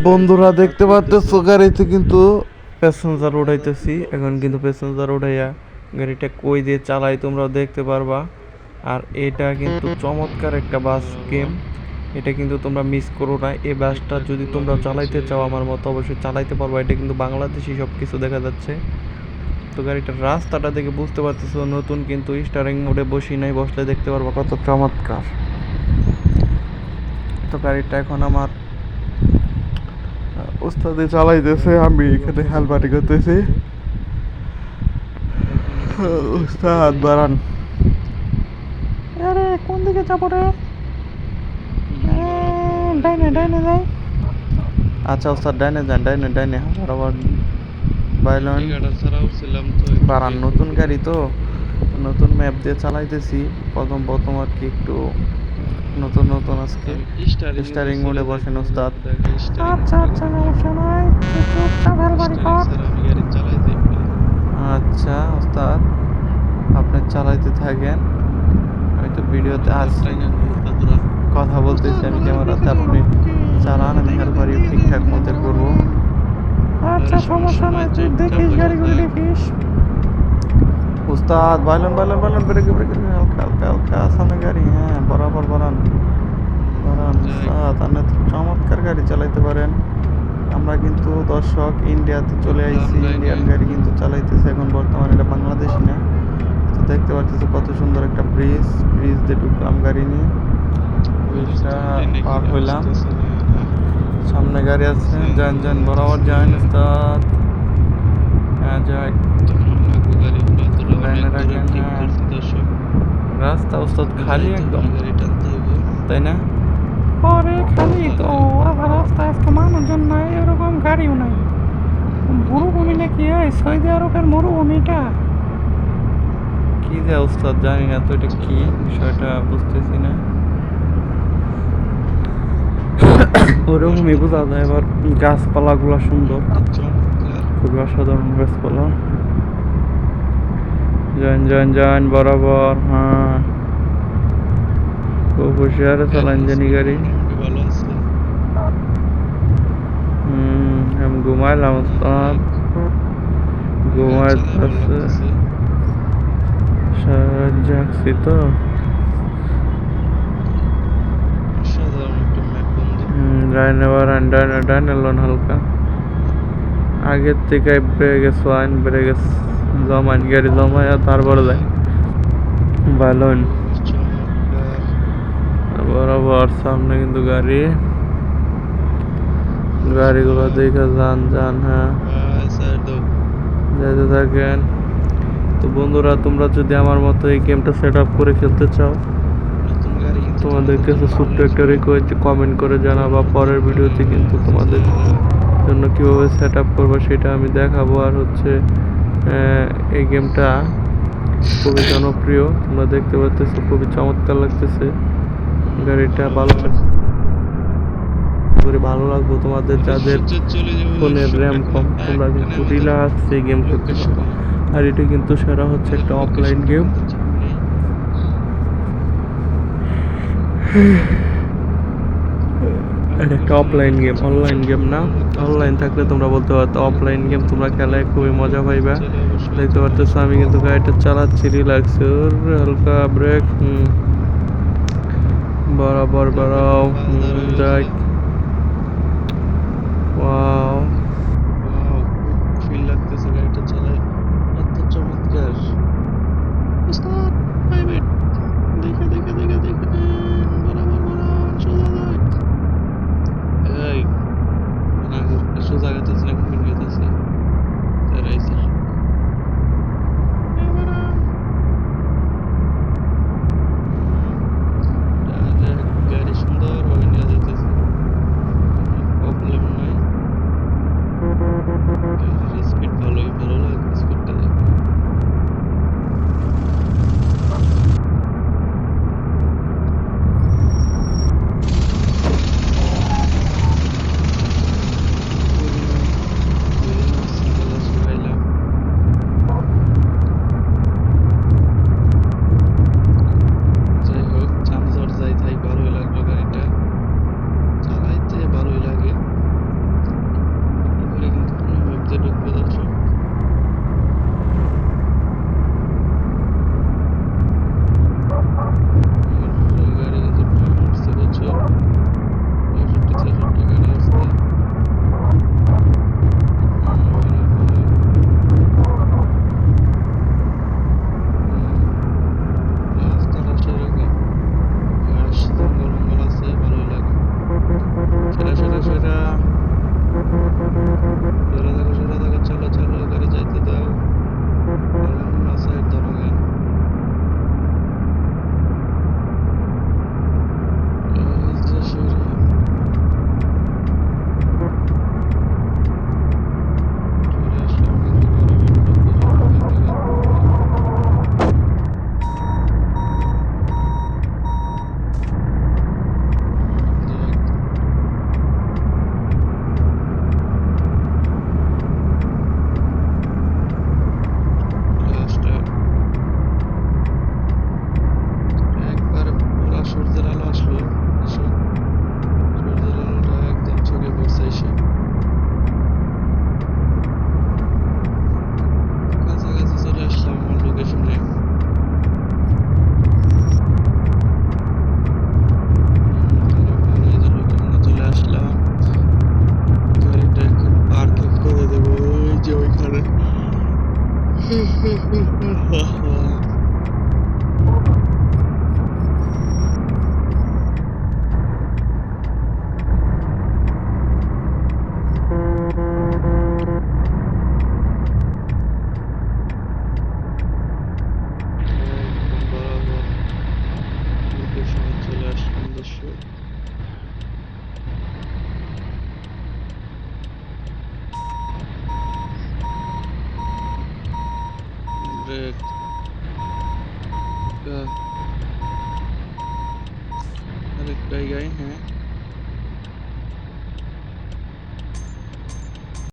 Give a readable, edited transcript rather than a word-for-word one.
বন্ধুরা দেখতে পারতেছো গাড়িতে কিন্তু প্যাসেঞ্জার উঠাইতেছি। এখন কিন্তু প্যাসেঞ্জার উঠাইয়া গাড়িটা কই দিয়ে চালাই তোমরাও দেখতে পারবা। আর এটা কিন্তু চমৎকার একটা বাস গেম, এটা কিন্তু তোমরা মিস করো না। এই বাসটা যদি তোমরা চালাইতে চাও আমার মতো অবশ্যই চালাইতে পারবা। এটা কিন্তু বাংলাদেশি সব কিছু দেখা যাচ্ছে। তো গাড়িটার রাস্তাটা দেখে বুঝতে পারতেছো নতুন, কিন্তু স্টারিং মোডে বসি নাই, বসলে দেখতে পারবা কত চমৎকার। তো গাড়িটা এখন আমার ওস্তাদে চালাইতেছে, আমি এখানে হেলমেটে করতেছি। ওস্তাদ বাড়ান। আরে কোন দিকে যাবো রে? ডাইনে ডাইনে যাই। আচ্ছা ওস্তাদ ডাইনে যান, ডাইনে ডাইনে বরাবর বাইলন বাড়ান। নতুন গাড়ি তো, নতুন ম্যাপ দিয়ে চালাইতেছি। প্রথম প্রথম আর কি একটু নতুন নতুন আজকে স্টারিং মোডে বসেন ওস্তাদ। আচ্ছা আচ্ছা সমস্যা নাই, চুপচাপ হেলবাড়ি কর। আচ্ছা ওস্তাদ আপনি চালাইতে থাকেন, আমি তো ভিডিওতে আসছি, কথা বলতেছি আমি ক্যামেরাতে, আপনি চালান, আমি হেলবাড়ি ঠিকঠাক মতো করবো। আচ্ছা সমস্যা নাই, তুই দেখিস গাড়িগুলো দেখিস। উস্তাদ বাইলন বাইলন বাইলন ব্রেক ব্রেক, হালকা হালকা হালকা সামনে গাড়ি, হ্যাঁ বরাবর বাড়ান বাড়ান। উস্তাদ আপনি তো চমৎকার গাড়ি চালাইতে পারেন। আমরা কিন্তু দর্শক ইন্ডিয়াতে চলে আইছি, ইন্ডিয়ান গাড়ি কিন্তু চালাইতেছে এখন বর্তমানে, এটা বাংলাদেশি না। তো দেখতে পাচ্ছি কত সুন্দর একটা ব্রিজ, ব্রিজ দিয়ে ঢুকলাম গাড়ি নিয়ে, ব্রিজটা পার হইলাম। সামনে গাড়ি আছে, যান যান বরাবর যান উস্তাদ। হ্যাঁ যাই, লাইনে রাখেন। হ্যাঁ রাস্তা উস্তাদ খালি একদম, তাই না? আরে খালি তো রাস্তা, আজকে মানুষজন নাই, এরকম গাড়িও নাই। মরুভূমি নাকি সৌদি আরবের মরুভূমিটা? কি যে উস্তাদ জানি না তো, এটা কি বিষয়টা বুঝতেছি না। ওরকমই বোঝা যায়। এবার গাছপালা গুলা সুন্দর, খুবই অসাধারণ গাছপালা। যান যান যান বরাবর। হ্যাঁ খুব হুশিয়ারে চালান জানি গাড়ি। আমি ঘুমাইলাম উস্তাদ, ঘুমাইতেছে জাগছি তো। ডাইনে বাড়ান, ডাইনে ডাইনে লোন হালকা, আগের থেকে ব্রেক ওয়াইন ব্রেক জমান, গাড়ি জমায় তারপরে যায় বালন বরাবর। সামনে কিন্তু গাড়ি, গাড়িগুলো দেখে যান যান। হ্যাঁ যেতে থাকেন। তো বন্ধুরা তোমরা যদি আমার মতো এই গেমটা সেট আপ করে খেলতে চাও, তোমাদের কাছে ছোট্ট একটা রিকোয়েস্ট, কমেন্ট করে জানাবা। পরের ভিডিওতে কিন্তু তোমাদের জন্য কীভাবে সেট আপ করবো সেটা আমি দেখাবো। আর হচ্ছে এই গেমটা খুবই জনপ্রিয়, তোমরা দেখতে পাচ্ছ, খুবই চমৎকার লাগতেছে গাড়িটা। ভালো লাগবে তোমাদের যাদের ফোনের র্যাম কম, তোমরা কিন্তু রিল্যাক্স এই গেম খেলতে পারো। আর এটা কিন্তু সেরা হচ্ছে একটা অফলাইন গেম। এটা একটা অফলাইন গেম, অনলাইন গেম না। অনলাইন থাকলে তোমরা বলতে পারতো, অফলাইন গেম তোমরা খেলায় খুবই মজা পাইবা। দেখতে পারতেছো আমি কিন্তু গাড়িটা চালাচ্ছি রিল্যাক্স, হালকা ব্রেক, বরাবর বাড়াও, যাই। ওয়াও ফিল লাগতেছে গাড়িটা চালায়, এত চমৎকার। উস্তাদ প্রাইভেট দেখে দেখে দেখে দেখে বরাবর বরাবর সোজা যাক। এই না সোজা গাইতেছে না, কোন গাইতেছে রাইছে গাড়ি সুন্দর ভাবে নিয়ে যাইতেছে। আরেক আরেক জায়গায়, হ্যাঁ